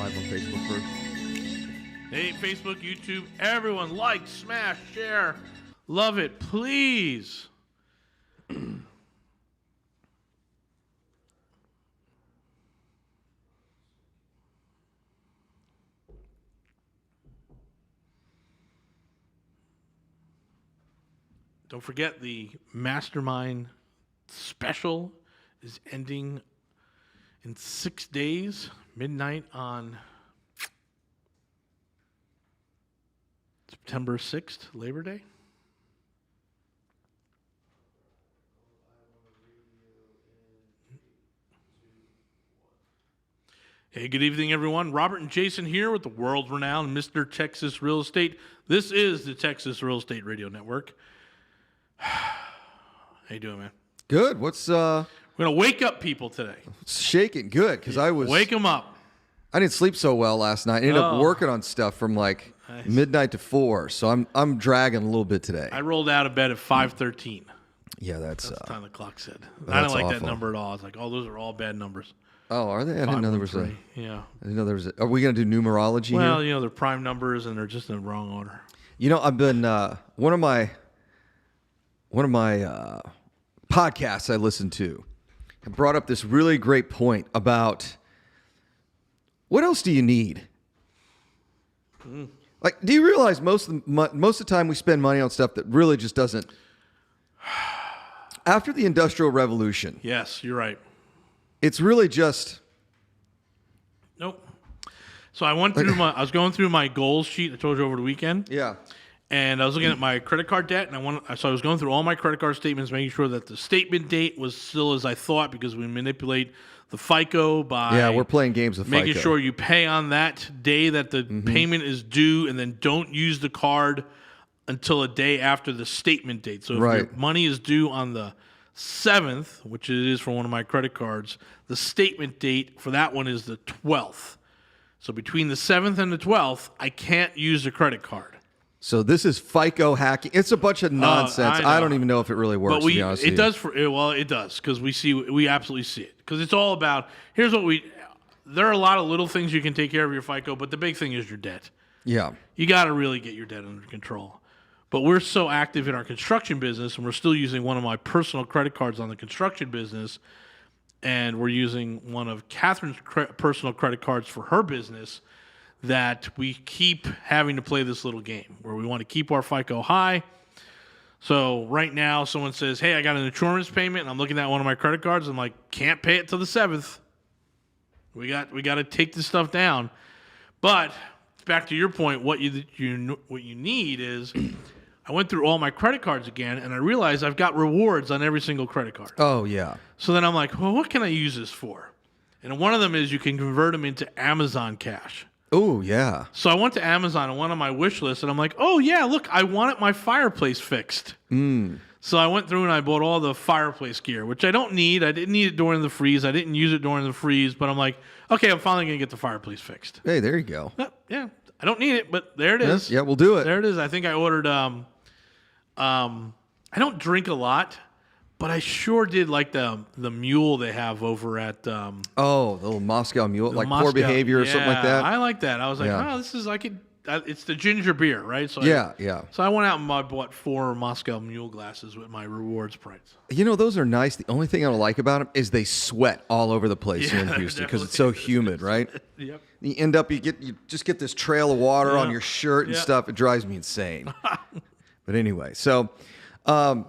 live on Facebook first. Hey, Facebook, YouTube, everyone, like, smash, share. Love it, please. Don't forget the Mastermind special is ending in 6 days, midnight on September 6th, Labor Day. Hey, good evening, everyone. Robert and Jason here with the world-renowned Mr. Texas Real Estate. This is the Texas Real Estate Radio Network. How you doing, man? Good. What's We're going to wake up people today. shaking? Good, because I was Wake them up. I didn't sleep so well last night. I ended up working on stuff from like midnight to 4, so I'm dragging a little bit today. I rolled out of bed at 5:13. Yeah, that's the time the clock said. I that's didn't like awful. that number at all. I was like, oh, those are all bad numbers. Oh, are they? I didn't know there was a. 513. Yeah. I didn't know there was a. Are we going to do numerology Well, here? you know, they're prime numbers and they're just in the wrong order. You know, I've been one of my podcasts I listened to brought up this really great point about what else do you need? Like, do you realize most of the time we spend money on stuff that really just doesn't? After the Industrial Revolution, Yes, you're right. it's really just Nope. So I went through I was going through my goals sheet I told you over the weekend. yeah. And I was looking at my credit card debt, and so I was going through all my credit card statements, making sure that the statement date was still as I thought, because we manipulate the FICO by Yeah, we're playing games with making FICO. sure you pay on that day that the payment is due, and then don't use the card until a day after the statement date. So if your Right. money is due on the 7th, which it is for one of my credit cards, the statement date for that one is the 12th. So between the 7th and the 12th, I can't use the credit card. So this is FICO hacking. It's a bunch of nonsense. I know. I don't even know if it really works. But to be honest with it you. does it does, because we absolutely see it, because it's all about here's what there are a lot of little things you can take care of your FICO, but the big thing is your debt. Yeah. You got to really get your debt under control. But we're so active in our construction business, and we're still using one of my personal credit cards on the construction business, and we're using one of Catherine's personal credit cards for her business, that we keep having to play this little game where we want to keep our FICO high. So right now, someone says, hey, I got an insurance payment, and I'm looking at one of my credit cards. I'm like, can't pay it till the 7th. We got to take this stuff down. But back to your point, what you need is, I went through all my credit cards again, and I realized I've got rewards on every single credit card. Oh, yeah. So then I'm like, well, what can I use this for? And one of them is you can convert them into Amazon cash. Oh, yeah. So I went to Amazon and went on my wish list, and I'm like, oh, yeah, look, I wanted my fireplace fixed. So I went through and I bought all the fireplace gear, which I don't need. I didn't need it during the freeze. I didn't use it during the freeze, but I'm like, okay, I'm finally going to get the fireplace fixed. Hey, there you go. Yeah, I don't need it, but there it is. Yeah, we'll do it. There it is. I think I ordered, I don't drink a lot, but I sure did like the mule they have over at Oh, the little Moscow Mule, like Moscow. poor behavior or something like that. I like that. I was like, Yeah. oh, this is it's the ginger beer, right? So Yeah. So I went out and I bought 4 Moscow Mule glasses with my rewards points. You know, those are nice. The only thing I don't like about them is they sweat all over the place here in Yeah, Houston because it's so humid, right? Yep. You end up, you just get this trail of water on your shirt and Yeah. stuff. It drives me insane. But anyway, so, yeah,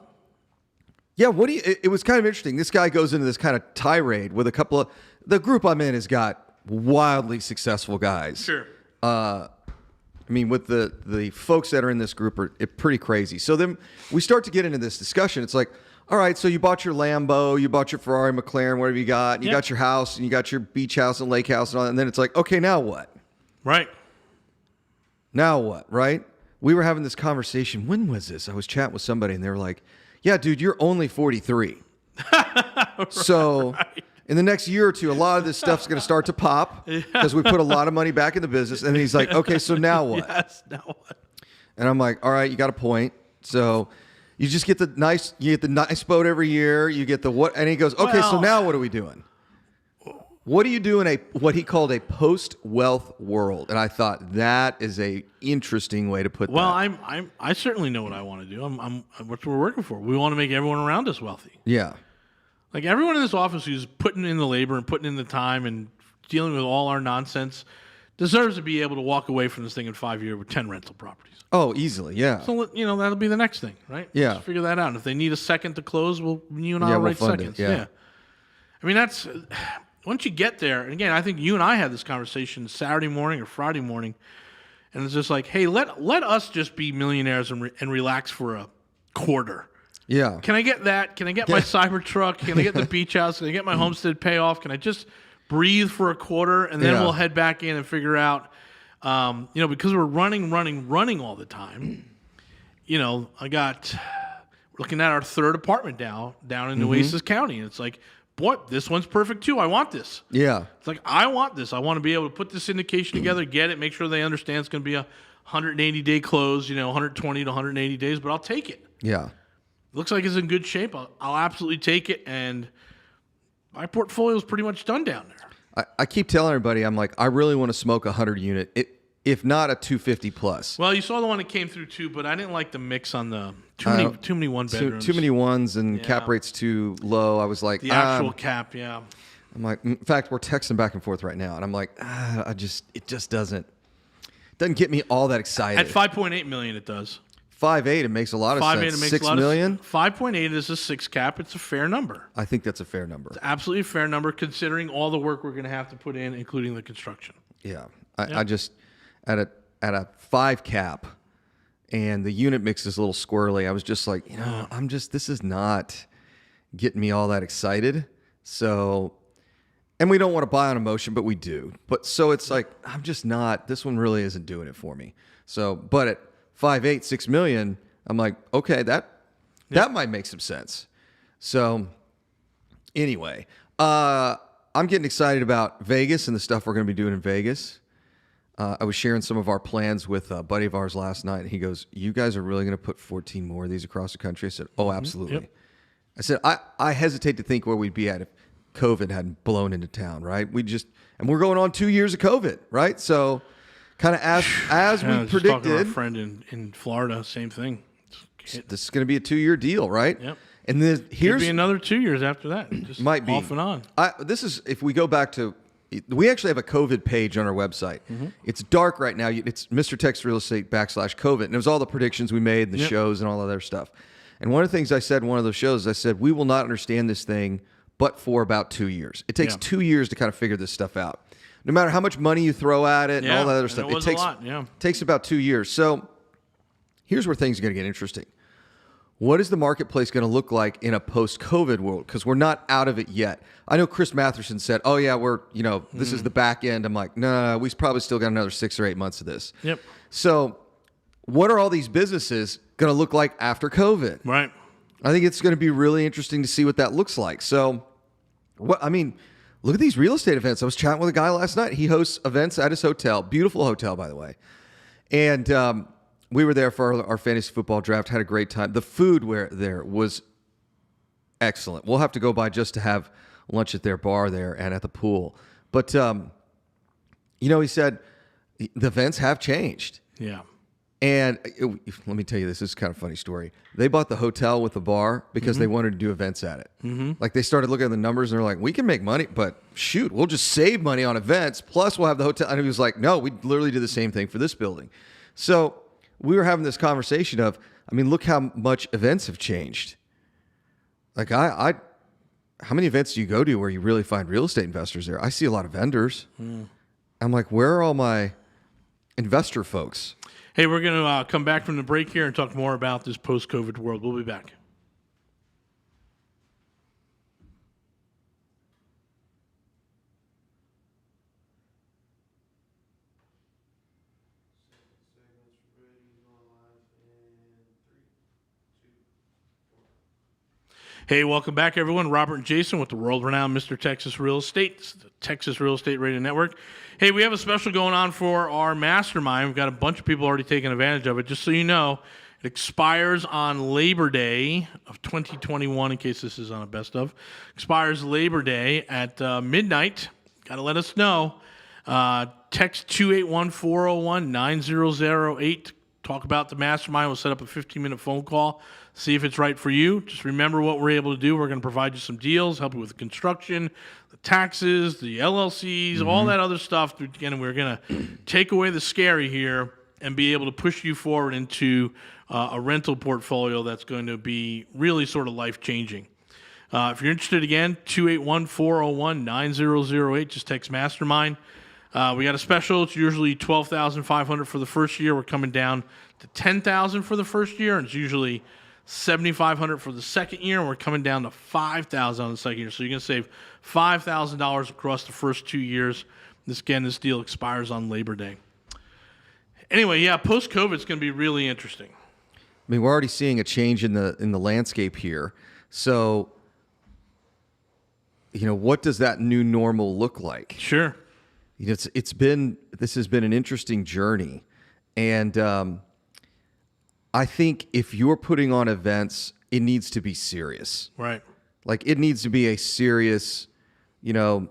it was kind of interesting. This guy goes into this kind of tirade with a couple of, the group I'm in has got wildly successful guys. Sure. I mean, with the folks that are in this group are pretty crazy. So then we start to get into this discussion. It's like, all right, so you bought your Lambo, you bought your Ferrari, McLaren, whatever you got, and you got your house, and you got your beach house and lake house and all that. And then it's like, okay, now what? Right. Now what, right? We were having this conversation. When was this? I was chatting with somebody, and they were like, yeah, dude, you're only 43. So in the next year or two, a lot of this stuff's going to start to pop because we put a lot of money back in the business. And he's like, okay, so now what? Yes, now what? And I'm like, all right, you got a point. So you just get the nice boat every year. You get the what? And he goes, okay, so Well, now what are we doing? What do you do in what he called a post-wealth world? And I thought that is a interesting way to put Well, that. I certainly know what I want to do. I'm what we're working for. We want to make everyone around us wealthy. Yeah. Like everyone in this office who's putting in the labor and putting in the time and dealing with all our nonsense deserves to be able to walk away from this thing in 5 years with 10 rental properties. Oh, easily, yeah. So, that'll be the next thing, right? Yeah. Let's figure that out. And if they need a second to close, you and I Yeah, will we'll write fund seconds. it, yeah. I mean, that's once you get there, and again, I think you and I had this conversation Saturday morning or Friday morning, and it's just like, hey, let us just be millionaires and relax for a quarter. Yeah. Can I get that? Can I get my Cybertruck? Can I get the beach house? Can I get my homestead payoff? Can I just breathe for a quarter, and then we'll head back in and figure out, because we're running all the time. We're looking at our third apartment down in Nueces County, and it's like, boy, this one's perfect too. I want this. Yeah. It's like, I want this. I want to be able to put this syndication together, get it, make sure they understand it's going to be a 180-day close, 120 to 180 days, but I'll take it. Yeah. Looks like it's in good shape. I'll absolutely take it, and my portfolio is pretty much done down there. I keep telling everybody, I'm like, I really want to smoke a 100 unit, if not a 250 plus. Well, you saw the one that came through too, but I didn't like the mix on the too many one bedrooms. Too many ones and cap rates too low. I was like, the actual cap, yeah. I'm like, in fact, we're texting back and forth right now, and I'm like, it just doesn't get me all that excited. At 5.8 million, it does. 5.8, it makes a lot of sense. 6 million. 5.8 is a 6 cap. It's a fair number. I think that's a fair number. It's absolutely a fair number considering all the work we're going to have to put in, including the construction. Yeah, I just at a 5 cap, and the unit mix is a little squirrely. I was just like, this is not getting me all that excited. So, and we don't want to buy on emotion, but we do. But so it's like, I'm just not. This one really isn't doing it for me. So, but at 5.8, 6 million, I'm like, okay, that might make some sense. So anyway, I'm getting excited about Vegas and the stuff we're going to be doing in Vegas. I was sharing some of our plans with a buddy of ours last night, and he goes, you guys are really going to put 14 more of these across the country? I said, oh, absolutely. Yep. I said, I hesitate to think where we'd be at if COVID hadn't blown into town, right? And we're going on 2 years of COVID, right? So kind of as we predicted. Talking to our friend in Florida, same thing. This is going to be a 2-year deal, right? Yep. And then Could be another 2 years after that. Just might be off and on. This is if we go back to. We actually have a COVID page on our website. Mm-hmm. It's dark right now. It's Mr. Tex Real Estate /COVID, and it was all the predictions we made, and the shows, and all that other stuff. And one of the things I said in one of those shows, I said we will not understand this thing, but for about 2 years. It takes 2 years to kind of figure this stuff out. No matter how much money you throw at it and all that other stuff, it takes a lot. Takes about 2 years. So here's where things are going to get interesting. What is the marketplace going to look like in a post-COVID world? Because we're not out of it yet. I know Chris Matherson said, oh, yeah, this is the back end. I'm like, no, we probably still got another 6 or 8 months of this. Yep. So what are all these businesses going to look like after COVID? Right. I think it's going to be really interesting to see what that looks like. So, look at these real estate events. I was chatting with a guy last night. He hosts events at his hotel. Beautiful hotel, by the way. And we were there for our fantasy football draft, had a great time. The food there was excellent. We'll have to go by just to have lunch at their bar there and at the pool. But, he said the events have changed. Yeah. And let me tell you, this is kind of a funny story. They bought the hotel with the bar because they wanted to do events at it. Mm-hmm. Like they started looking at the numbers and they're like, we can make money, but shoot, we'll just save money on events. Plus we'll have the hotel. And he was like, no, we literally do the same thing for this building. So we were having this conversation of, look how much events have changed. Like how many events do you go to where you really find real estate investors there? I see a lot of vendors. I'm like, where are all my investor folks? Hey, we're going to come back from the break here and talk more about this post-COVID world. We'll be back. Hey, welcome back, everyone. Robert and Jason with the world-renowned Mr. Texas Real Estate, the Texas Real Estate Radio Network. Hey, we have a special going on for our mastermind. We've got a bunch of people already taking advantage of it. Just so you know, it expires on Labor Day of 2021, in case this is on a best of. Expires Labor Day at midnight. got to let us know. Text 281-401-9008. Talk about the mastermind. We'll set up a 15-minute phone call, see if it's right for you. Just remember what we're able to do. We're going to provide you some deals, help you with the construction, the taxes, the LLCs, all that other stuff. Again, we're going to take away the scary here and be able to push you forward into a rental portfolio that's going to be really sort of life-changing. If you're interested, again, 281-401-9008. Just text Mastermind. We got a special. It's usually $12,500 for the first year. We're coming down to $10,000 for the first year, and it's usually $7,500 for the second year, and we're coming down to $5,000 on the second year. So you're going to save $5,000 across the first 2 years. This deal expires on Labor Day. Anyway, yeah, post-COVID, it's going to be really interesting. I mean, we're already seeing a change in the landscape here. So, what does that new normal look like? Sure. This has been an interesting journey, and I think if you're putting on events, it needs to be serious. Right. Like, it needs to be a serious, the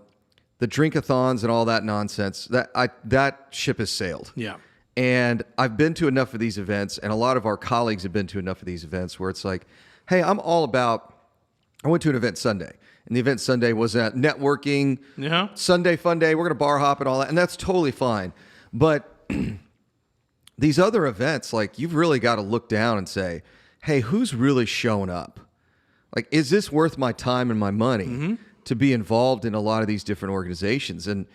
drink-a-thons and all that nonsense. That ship has sailed. Yeah. And I've been to enough of these events, and a lot of our colleagues have been to enough of these events where it's like, hey, I went to an event Sunday, and the event Sunday was at networking, Sunday fun day, we're going to bar hop and all that, and that's totally fine. But these other events, like, you've really got to look down and say, hey, who's really showing up? Like, is this worth my time and my money to be involved in a lot of these different organizations? And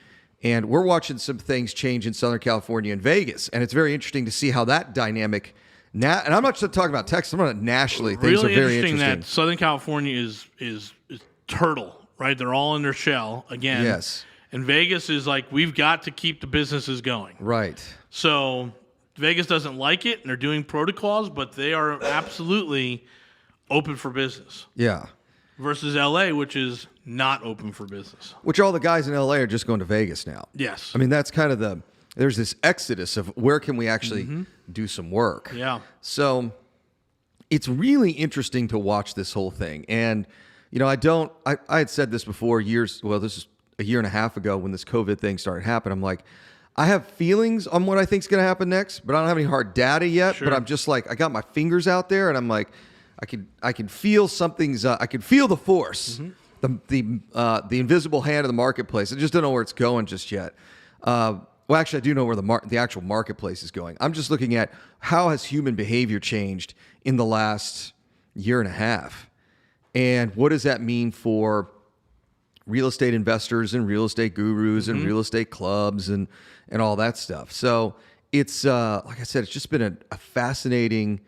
we're watching some things change in Southern California and Vegas, and it's very interesting to see how that dynamic now. And I'm not just talking about Texas; I'm talking nationally. Things really are very interesting. That Southern California is turtle, right? They're all in their shell again. Yes. And Vegas is like, we've got to keep the businesses going. Right. So Vegas doesn't like it, and they're doing protocols, but they are absolutely open for business. Yeah. Versus LA, which is not open for business. Which all the guys in LA are just going to Vegas now. Yes. I mean, that's kind of there's this exodus of where can we actually do some work. Yeah. So it's really interesting to watch this whole thing. And, I had said this before this is a year and a half ago when this COVID thing started happening. I'm like, I have feelings on what I think is going to happen next, but I don't have any hard data yet. Sure. But I'm just like, I got my fingers out there, and I'm like, I can feel something's. I can feel the force, the invisible hand of the marketplace. I just don't know where it's going just yet. Well, actually, I do know where the actual marketplace is going. I'm just looking at how has human behavior changed in the last year and a half, and what does that mean for real estate investors and real estate gurus and real estate clubs and all that stuff. So it's like I said, it's just been a fascinating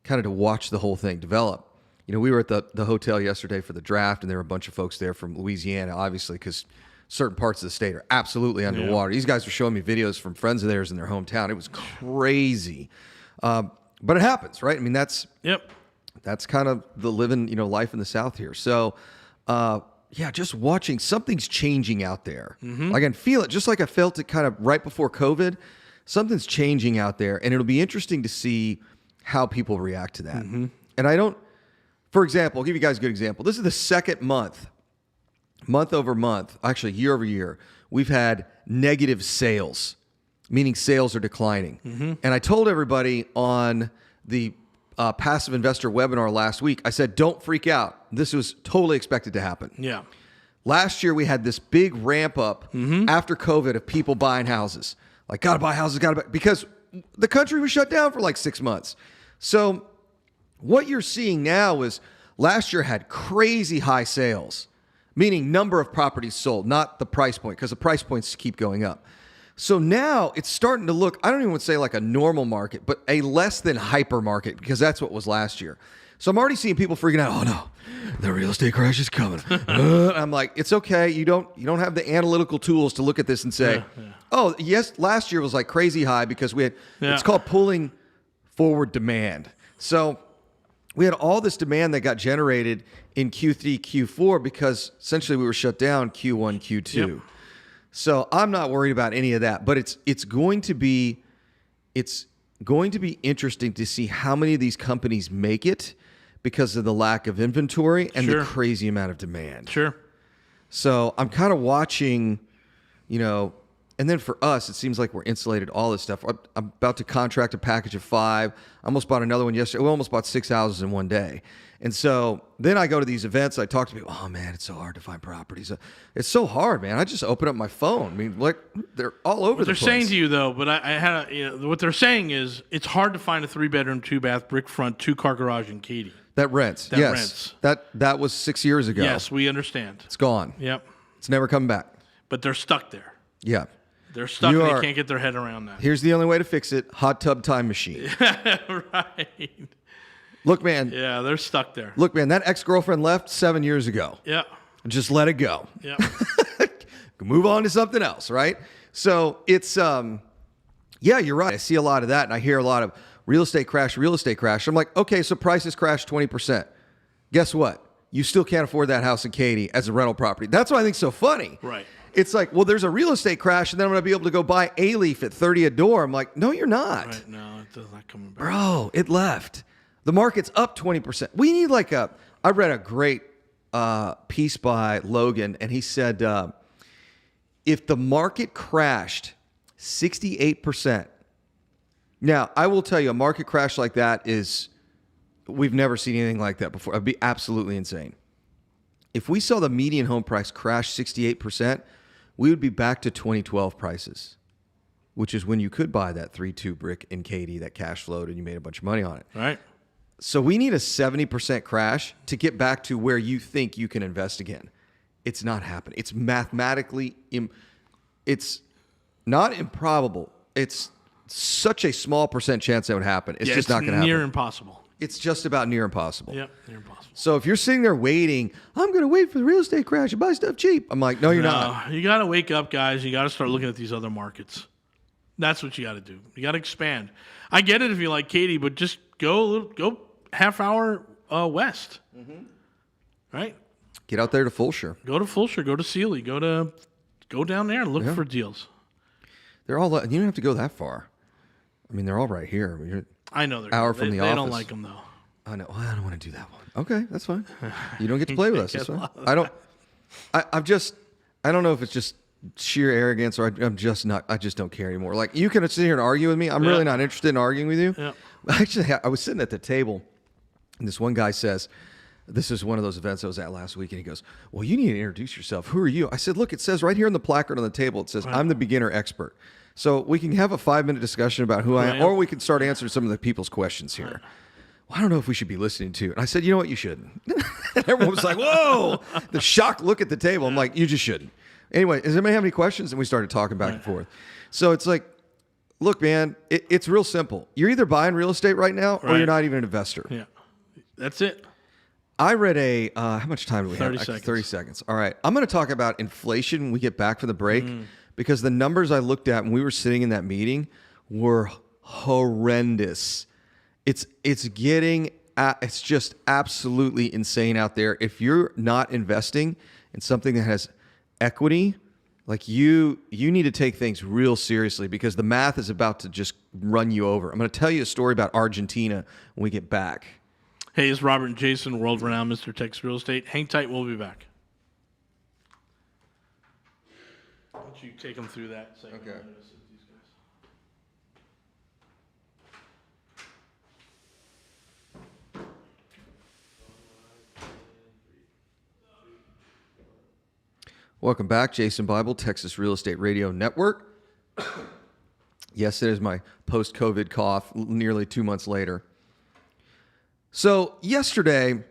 kind of to watch the whole thing develop. We were at the hotel yesterday for the draft, and there were a bunch of folks there from Louisiana, obviously, because certain parts of the state are absolutely underwater. Yeah. These guys were showing me videos from friends of theirs in their hometown. It was crazy. But it happens, right? I mean, that's kind of the living, life in the South here. So, just watching, something's changing out there. I can feel it, just like I felt it kind of right before COVID. Something's changing out there, and it'll be interesting to see how people react to that. And for example, I'll give you guys a good example. This is the second month over month, actually year over year, we've had negative sales, meaning sales are declining. And I told everybody on the passive investor webinar last week, I said, don't freak out. This was totally expected to happen. Yeah. Last year, we had this big ramp up after COVID of people buying houses. Like, got to buy houses, because the country was shut down for like 6 months. So what you're seeing now is last year had crazy high sales, meaning number of properties sold, not the price point, because the price points keep going up. So now it's starting to look, I don't even want to say like a normal market, but a less than hyper market, because that's what was last year. So I'm already seeing people freaking out. Oh no, the real estate crash is coming. I'm like, it's okay. You don't have the analytical tools to look at this and say, oh yes, last year was like crazy high because we had. It's called pulling forward demand. So we had all this demand that got generated in Q3, Q4 because essentially we were shut down Q1, Q2. Yep. So I'm not worried about any of that, but it's going to be interesting to see how many of these companies make it because of the lack of inventory and the crazy amount of demand. Sure. So I'm kind of watching you know, and then for us, it seems like we're insulated, all this stuff. I'm about to contract a package of 5. I almost bought another one yesterday. We almost bought 6 houses in one day. And so then I go to these events. I talk to people. Oh, man, it's so hard to find properties. It's so hard, man. I just open up my phone. I mean, like, they're all over the place. They're saying to you, though, but I had what they're saying is it's hard to find a 3-bedroom, 2-bath, brick front, 2-car garage in Katy. That rents. Yes. That was 6 years ago. Yes, we understand. It's gone. Yep. It's never coming back. But they're stuck there. Yeah. They're stuck and they can't get their head around that. Here's the only way to fix it. Hot tub time machine. Right. Look, man. Yeah, they're stuck there. Look, man, that ex-girlfriend left 7 years ago. Yeah. Just let it go. Yeah. Move on to something else, right? So it's, yeah, you're right. I see a lot of that, and I hear a lot of real estate crash. I'm like, okay, so prices crashed 20%. Guess what? You still can't afford that house in Katy as a rental property. That's what I think is so funny. Right. It's like, well, there's a real estate crash, and then I'm going to be able to go buy A-Leaf at 30 a door. I'm like, no, you're not. Right. No, it does not come back. Bro, it left. The market's up 20%. We need I read a great piece by Logan, and he said, if the market crashed 68%, now I will tell you, a market crash like that we've never seen anything like that before. It'd be absolutely insane. If we saw the median home price crash 68%, we would be back to 2012 prices, which is when you could buy that 3.2 brick in Katy that cash flowed and you made a bunch of money on it. Right. So we need a 70% crash to get back to where you think you can invest again. It's not happening. It's mathematically, it's not improbable. It's such a small percent chance that would happen. It's just not going to happen. Near impossible. It's just about near impossible. Yep, near impossible. So if you're sitting there waiting, I'm going to wait for the real estate crash and buy stuff cheap. I'm like, no, you're not. You got to wake up, guys. You got to start looking at these other markets. That's what you got to do. You got to expand. I get it if you like Katy, but just go half hour west. Mm-hmm. Right? Get out there to Fulshire. Go to Fulshire. Go to Sealy. Go down there and look for deals. They're all. You don't have to go that far. I mean, they're all right here. I mean, I know they're hour from the office. They don't like them though. I know. Well, I don't want to do that one. Okay, that's fine. You don't get to play with us. That's fine. I don't. I don't know if it's just sheer arrogance or I'm just not. I just don't care anymore. Like you can sit here and argue with me. I'm really not interested in arguing with you. Yeah. Actually, I was sitting at the table, and this one guy says, "This is one of those events I was at last week," and he goes, "Well, you need to introduce yourself. Who are you?" I said, "Look, it says right here on the placard on the table. It says I'm the beginner expert." So we can have a 5-minute discussion about who I am, or we can start answering some of the people's questions here. Well, I don't know if we should be listening to it. And I said, you know what? You shouldn't. And everyone was like, whoa, the shocked look at the table. I'm like, you just shouldn't. Anyway, does anybody have any questions? And we started talking back and forth. So it's like, look, man, it's real simple. You're either buying real estate right now or you're not even an investor. Yeah, that's it. I read how much time do we have? 30 seconds. 30 seconds. All right. I'm going to talk about inflation when we get back from the break. Because the numbers I looked at when we were sitting in that meeting were horrendous. It's just absolutely insane out there. If you're not investing in something that has equity, like you need to take things real seriously because the math is about to just run you over. I'm going to tell you a story about Argentina when we get back. Hey, it's Robert and Jason, world-renowned Mr. Texas Real Estate. Hang tight, we'll be back. Why don't you take them through that segment? Okay. Welcome back, Jason Bible, Texas Real Estate Radio Network. Yes, it is my post-COVID cough nearly 2 months later. So yesterday,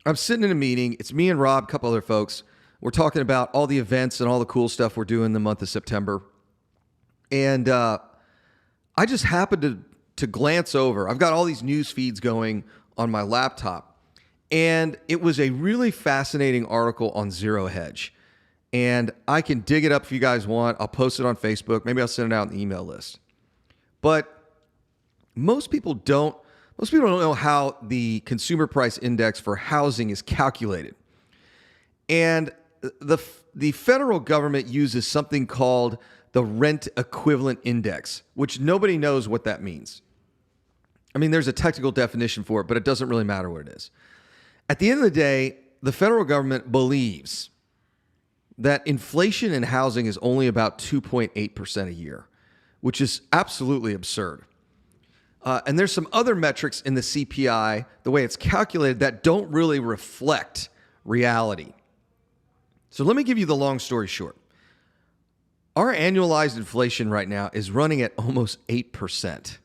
I'm sitting in a meeting. It's me and Rob, a couple other folks. We're talking about all the events and all the cool stuff we're doing in the month of September. And I just happened to glance over. I've got all these news feeds going on my laptop. And it was a really fascinating article on Zero Hedge. And I can dig it up if you guys want. I'll post it on Facebook. Maybe I'll send it out in the email list. But most people don't know how the consumer price index for housing is calculated. And the federal government uses something called the rent equivalent index, which nobody knows what that means. I mean, there's a technical definition for it, but it doesn't really matter what it is. At the end of the day, the federal government believes that inflation in housing is only about 2.8% a year, which is absolutely absurd. And there's some other metrics in the CPI, the way it's calculated, that don't really reflect reality. So let me give you the long story short. Our annualized inflation right now is running at almost 8%.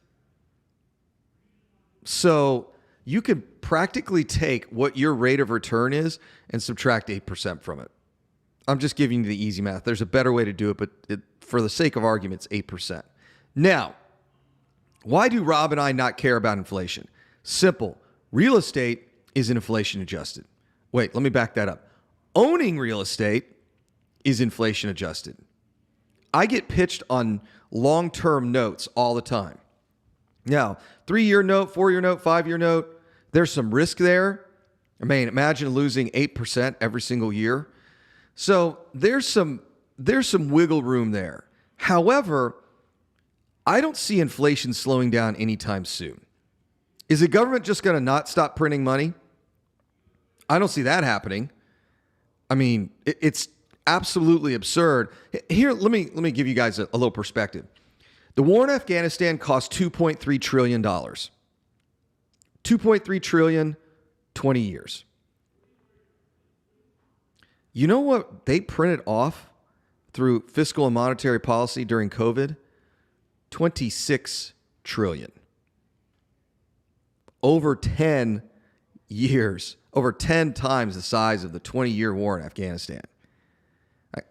So you could practically take what your rate of return is and subtract 8% from it. I'm just giving you the easy math. There's a better way to do it, but for the sake of argument, it's 8%. Now, why do Rob and I not care about inflation? Simple. Real estate is inflation adjusted. Wait, let me back that up. Owning real estate is inflation adjusted. I get pitched on long-term notes all the time. Now, 3-year note, 4-year note, 5-year note, there's some risk there. I mean, imagine losing 8% every single year. So there's some wiggle room there. However, I don't see inflation slowing down anytime soon. Is the government just going to not stop printing money? I don't see that happening. I mean, it's absolutely absurd. Here, let me give you guys a little perspective. The war in Afghanistan cost $2.3 trillion. $2.3 trillion, 20 years. You know what they printed off through fiscal and monetary policy during COVID? 26 trillion. Over 10 years, over 10 times the size of the 20-year war in Afghanistan.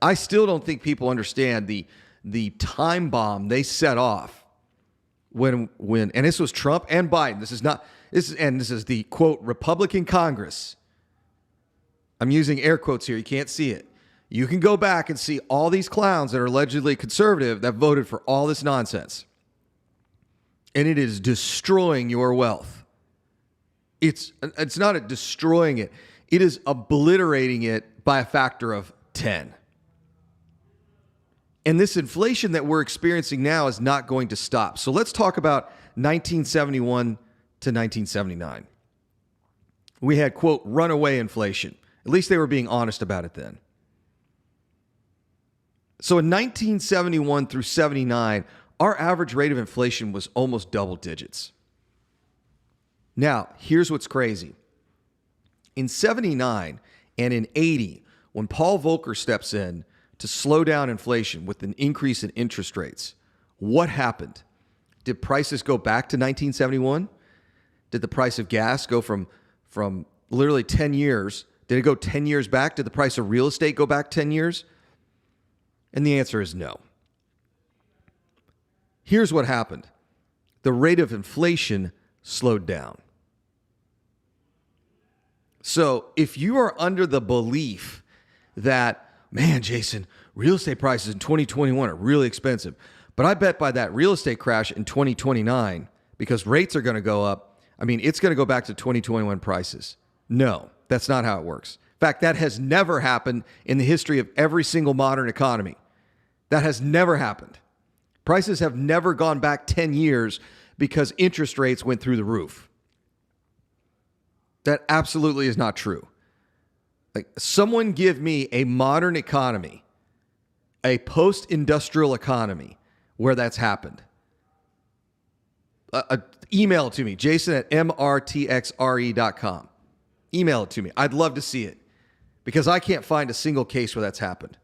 I still don't think people understand the time bomb they set off when and this was Trump and Biden. This is the quote Republican Congress. I'm using air quotes here. You can't see it. You can go back and see all these clowns that are allegedly conservative that voted for all this nonsense. And it is destroying your wealth. It's not destroying it. It is obliterating it by a factor of 10. And this inflation that we're experiencing now is not going to stop. So let's talk about 1971 to 1979. We had, quote, runaway inflation. At least they were being honest about it then. So in 1971 through 79, our average rate of inflation was almost double digits. Now, here's what's crazy. In 79 and in 80, when Paul Volcker steps in to slow down inflation with an increase in interest rates, what happened? Did prices go back to 1971? Did the price of gas go from literally 10 years? Did it go 10 years back? Did the price of real estate go back 10 years? And the answer is no. Here's what happened. The rate of inflation slowed down. So if you are under the belief that, man, Jason, real estate prices in 2021 are really expensive, but I bet by that real estate crash in 2029, because rates are going to go up, I mean, it's going to go back to 2021 prices. No, that's not how it works. In fact, that has never happened in the history of every single modern economy. That has never happened. Prices have never gone back 10 years because interest rates went through the roof. That absolutely is not true. Like, someone give me a modern economy, a post-industrial economy where that's happened. Email it to me, Jason at mrtxre.com. Email it to me. I'd love to see it because I can't find a single case where that's happened.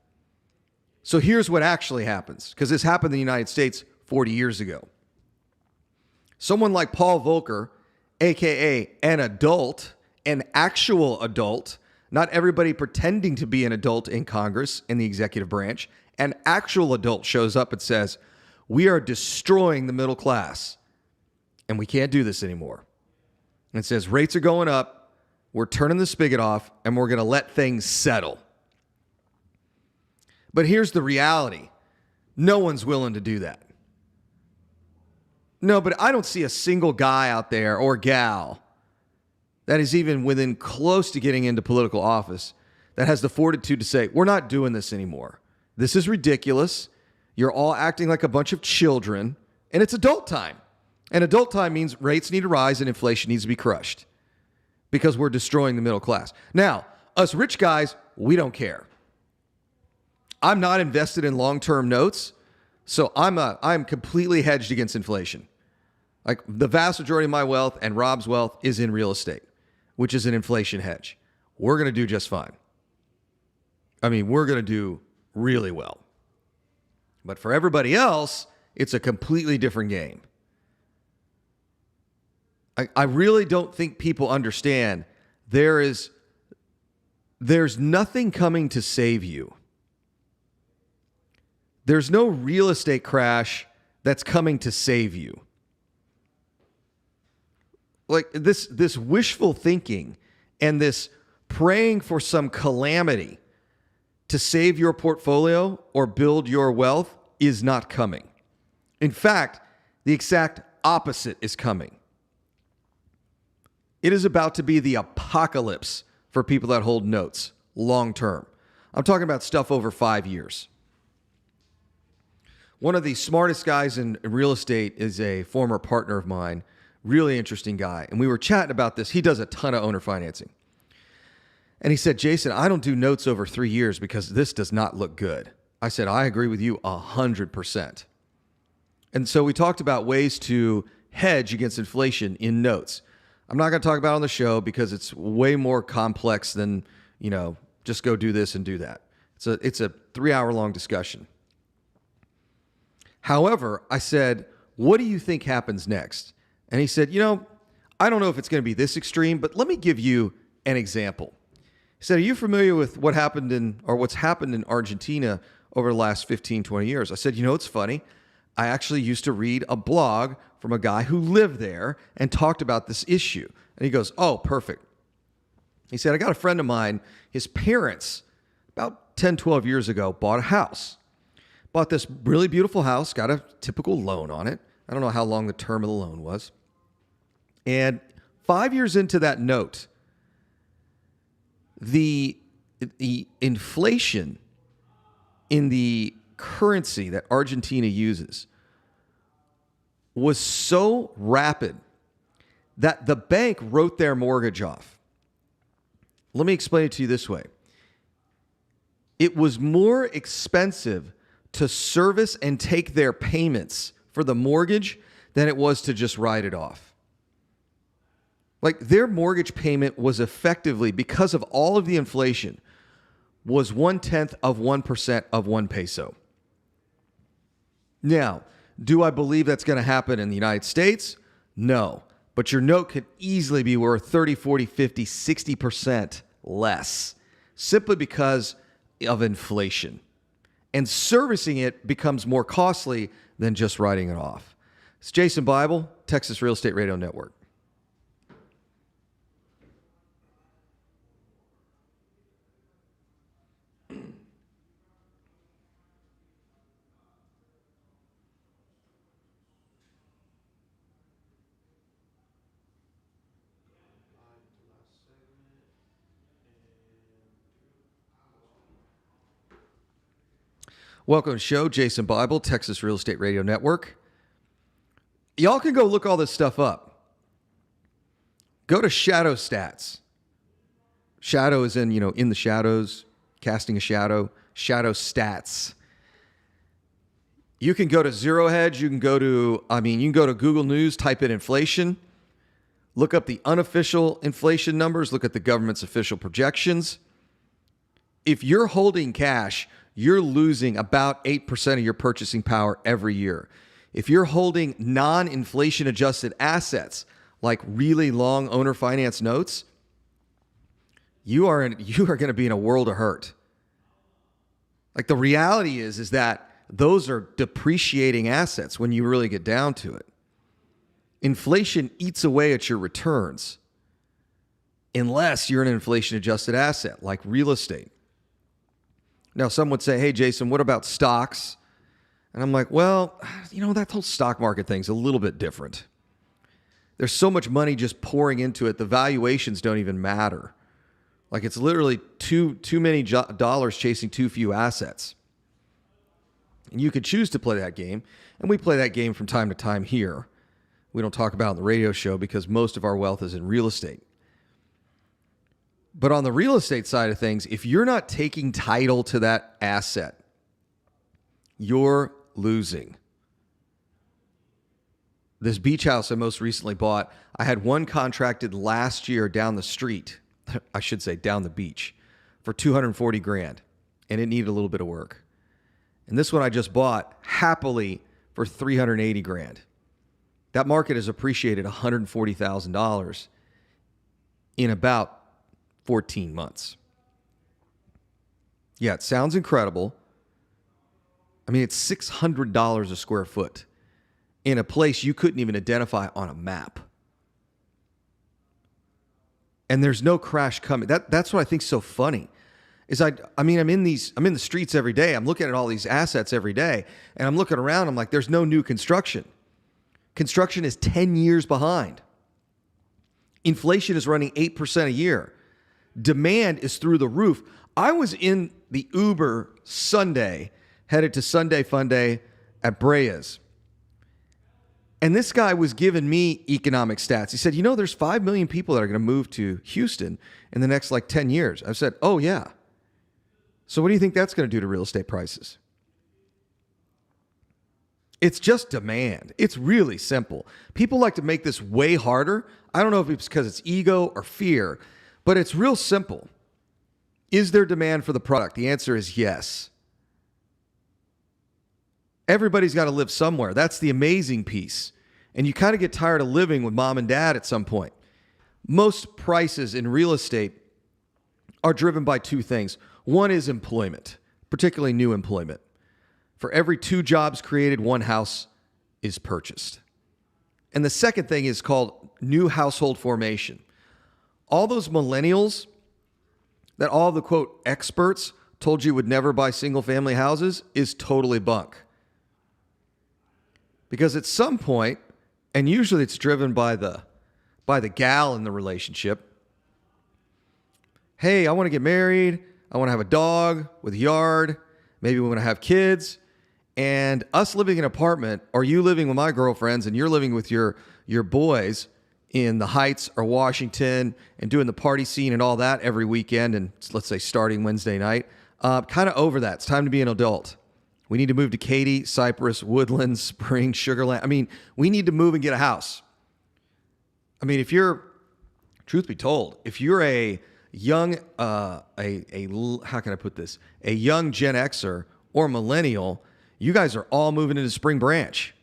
So here's what actually happens, because this happened in the United States 40 years ago. Someone like Paul Volcker, a.k.a. an adult, an actual adult, not everybody pretending to be an adult in Congress, in the executive branch, an actual adult shows up and says, we are destroying the middle class, and we can't do this anymore. And it says, rates are going up, we're turning the spigot off, and we're going to let things settle. But here's the reality. No one's willing to do that. No, but I don't see a single guy out there or gal that is even within close to getting into political office that has the fortitude to say, we're not doing this anymore. This is ridiculous. You're all acting like a bunch of children, and it's adult time. And adult time means rates need to rise and inflation needs to be crushed because we're destroying the middle class. Now, us rich guys, we don't care. I'm not invested in long-term notes, so I'm completely hedged against inflation. Like the vast majority of my wealth and Rob's wealth is in real estate, which is an inflation hedge. We're going to do just fine. I mean, we're going to do really well. But for everybody else, it's a completely different game. I really don't think people understand there's nothing coming to save you. There's no real estate crash that's coming to save you. Like this wishful thinking and this praying for some calamity to save your portfolio or build your wealth is not coming. In fact, the exact opposite is coming. It is about to be the apocalypse for people that hold notes long term. I'm talking about stuff over 5 years. One of the smartest guys in real estate is a former partner of mine, really interesting guy. And we were chatting about this. He does a ton of owner financing. And he said, Jason, I don't do notes over 3 years because this does not look good. I said, I agree with you 100%. And so we talked about ways to hedge against inflation in notes. I'm not going to talk about it on the show because it's way more complex than, just go do this and do that. It's a 3-hour-long discussion. However, I said, what do you think happens next? And he said, I don't know if it's going to be this extreme, but let me give you an example. He said, are you familiar with what's happened in Argentina over the last 15, 20 years? I said, it's funny. I actually used to read a blog from a guy who lived there and talked about this issue. And he goes, oh, perfect. He said, I got a friend of mine, his parents, about 10, 12 years ago, bought a house. Bought this really beautiful house, got a typical loan on it. I don't know how long the term of the loan was. And 5 years into that note, the inflation in the currency that Argentina uses was so rapid that the bank wrote their mortgage off. Let me explain it to you this way. It was more expensive to service and take their payments for the mortgage than it was to just write it off. Like their mortgage payment was effectively, because of all of the inflation, was 0.1% of 1 peso. Now, do I believe that's going to happen in the United States? No. But your note could easily be worth 30, 40, 50, 60% less simply because of inflation. And servicing it becomes more costly than just writing it off. It's Jason Bible, Texas Real Estate Radio Network. Welcome to the show, Jason Bible, Texas Real Estate Radio Network. Y'all can go look all this stuff up. Go to Shadow Stats. Shadow is in the shadows, casting a shadow. Shadow Stats. You can go to Zero Hedge. You can go to Google News, type in inflation. Look up the unofficial inflation numbers. Look at the government's official projections. If you're holding cash, you're losing about 8% of your purchasing power every year. If you're holding non-inflation adjusted assets like really long owner finance notes, you are going to be in a world of hurt. Like the reality is that those are depreciating assets when you really get down to it. Inflation eats away at your returns unless you're an inflation adjusted asset like real estate. Now, some would say, hey, Jason, what about stocks? And I'm like, well, that whole stock market thing's a little bit different. There's so much money just pouring into it, the valuations don't even matter. Like it's literally too many dollars chasing too few assets. And you could choose to play that game, and we play that game from time to time here. We don't talk about it on the radio show because most of our wealth is in real estate. But on the real estate side of things, if you're not taking title to that asset, You're losing. This beach house I most recently bought, I had one contracted last year down the street, I should say down the beach, for 240 grand, and it needed a little bit of work. And this one I just bought happily for 380 grand. That market has appreciated $140,000 in about 14 months. Yeah, it sounds incredible. I mean, it's $600 a square foot in a place you couldn't even identify on a map. And there's no crash coming. That's what I think's so funny. Is I'm in the streets every day. I'm looking at all these assets every day, and I'm looking around. I'm like, there's no new construction. Construction is 10 years behind. Inflation is running 8% a year. Demand is through the roof. I was in the Uber Sunday, headed to Sunday Fun Day at Brea's. And this guy was giving me economic stats. He said, there's 5 million people that are going to move to Houston in the next 10 years. I said, oh, yeah. So what do you think that's going to do to real estate prices? It's just demand. It's really simple. People like to make this way harder. I don't know if it's because it's ego or fear, but it's real simple. Is there demand for the product? The answer is yes. Everybody's got to live somewhere. That's the amazing piece. And you kind of get tired of living with mom and dad at some point. Most prices in real estate are driven by two things. One is employment, particularly new employment. For every 2 jobs created, 1 house is purchased. And the second thing is called new household formation. All those millennials that all the, quote, experts told you would never buy single-family houses is totally bunk. Because at some point, and usually it's driven by the gal in the relationship, hey, I want to get married, I want to have a dog with a yard, maybe we want to have kids, and us living in an apartment, or you living with my girlfriends and you're living with your boys in the Heights or Washington and doing the party scene and all that every weekend, and let's say starting Wednesday night, kind of over that. It's time to be an adult. We need to move to Katy, Cypress, Woodlands, Spring, Sugarland. We need to move and get a house. Truth be told, if you're a young, how can I put this? A young Gen Xer or millennial, you guys are all moving into Spring Branch.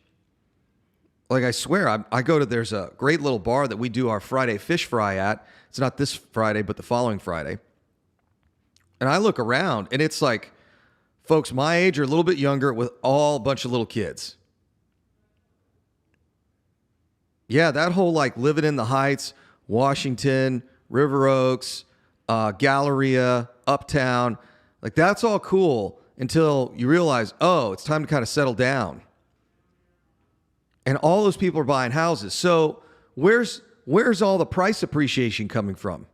Like, I swear, there's a great little bar that we do our Friday fish fry at. It's not this Friday, but the following Friday. And I look around, and it's like folks my age or a little bit younger with all a bunch of little kids. Yeah, that whole living in the Heights, Washington, River Oaks, Galleria, Uptown, that's all cool until you realize, oh, it's time to kind of settle down. And all those people are buying houses. So where's all the price appreciation coming from?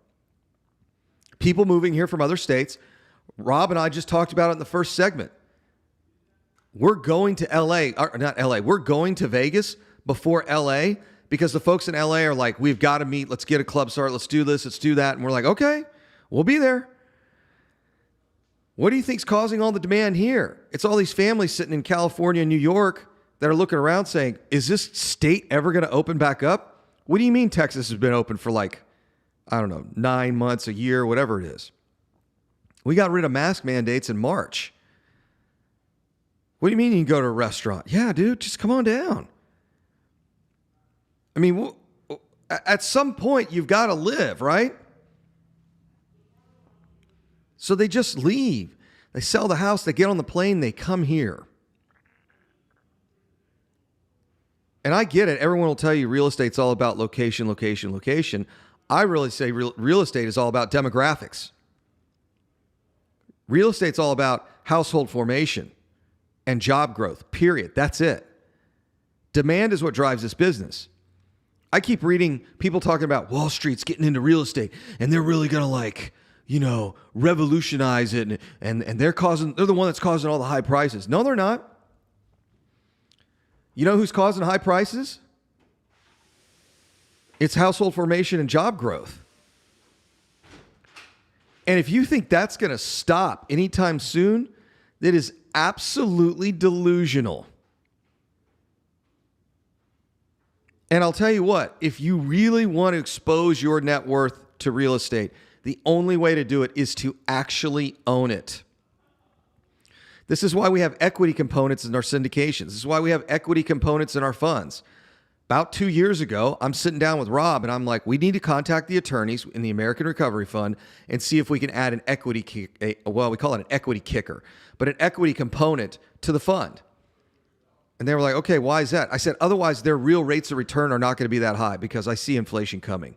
People moving here from other states. Rob and I just talked about it in the first segment. We're going to LA, or not LA, we're going to Vegas before LA because the folks in LA are like, we've got to meet, let's get a club start, let's do this, let's do that. And we're like, okay, we'll be there. What do you think's causing all the demand here? It's all these families sitting in California and New York that are looking around saying, is this state ever going to open back up? What do you mean Texas has been open for 9 months, a year, whatever it is? We got rid of mask mandates in March. What do you mean you can go to a restaurant? Yeah, dude, just come on down. At some point, you've got to live, right? So they just leave. They sell the house, they get on the plane, they come here. And I get it. Everyone will tell you real estate's all about location, location, location. I really say real estate is all about demographics. Real estate's all about household formation and job growth, period. That's it. Demand is what drives this business. I keep reading people talking about Wall Street's getting into real estate and they're really going to revolutionize it and they're the one that's causing all the high prices. No, they're not. You know who's causing high prices? It's household formation and job growth. And if you think that's going to stop anytime soon, that is absolutely delusional. And I'll tell you what, if you really want to expose your net worth to real estate, the only way to do it is to actually own it. This is why we have equity components in our syndications. This is why we have equity components in our funds. About 2 years ago, I'm sitting down with Rob and I'm like, we need to contact the attorneys in the American Recovery Fund and see if we can add an equity, we call it an equity kicker, but an equity component to the fund. And they were like, okay, why is that? I said, otherwise their real rates of return are not going to be that high because I see inflation coming.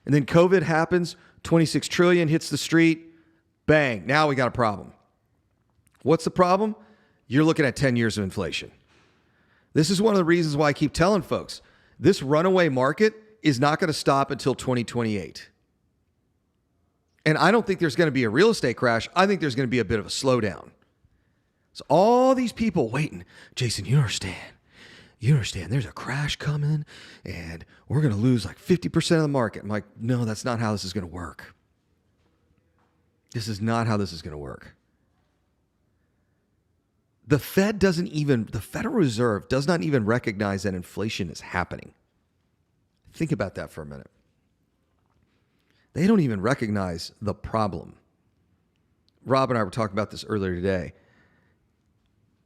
And then COVID happens, 26 trillion hits the street, bang, now we got a problem. What's the problem? You're looking at 10 years of inflation. This is one of the reasons why I keep telling folks, this runaway market is not going to stop until 2028. And I don't think there's going to be a real estate crash. I think there's going to be a bit of a slowdown. So all these people waiting, Jason, you understand, there's a crash coming and we're going to lose like 50% of the market. I'm like, no, that's not how this is going to work. This is not how this is going to work. The Federal Reserve does not even recognize that inflation is happening. Think about that for a minute. They don't even recognize the problem. Rob and I were talking about this earlier today.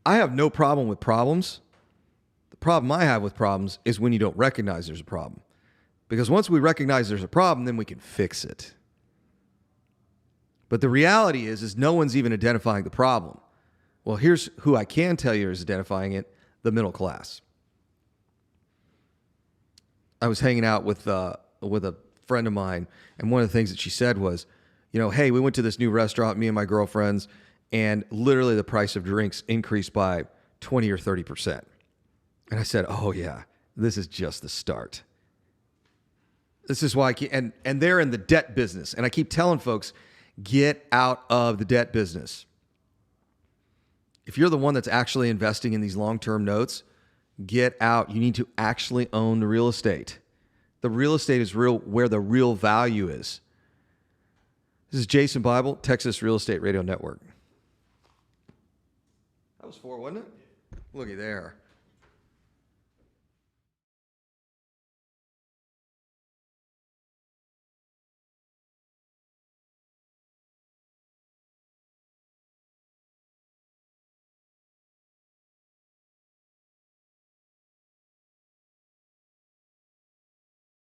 I have no problem with problems. The problem I have with problems is when you don't recognize there's a problem. Because once we recognize there's a problem, then we can fix it. But the reality is no one's even identifying the problem. Well, here's who I can tell you is identifying it, the middle class. I was hanging out with a friend of mine, and one of the things that she said was, hey, we went to this new restaurant, me and my girlfriends, and literally the price of drinks increased by 20 or 30%. And I said, oh yeah, this is just the start. This is why and they're in the debt business. And I keep telling folks, get out of the debt business. If you're the one that's actually investing in these long-term notes, get out. You need to actually own the real estate. The real estate is where the real value is. This is Jason Bible, Texas Real Estate Radio Network. That was 4, wasn't it? Looky there.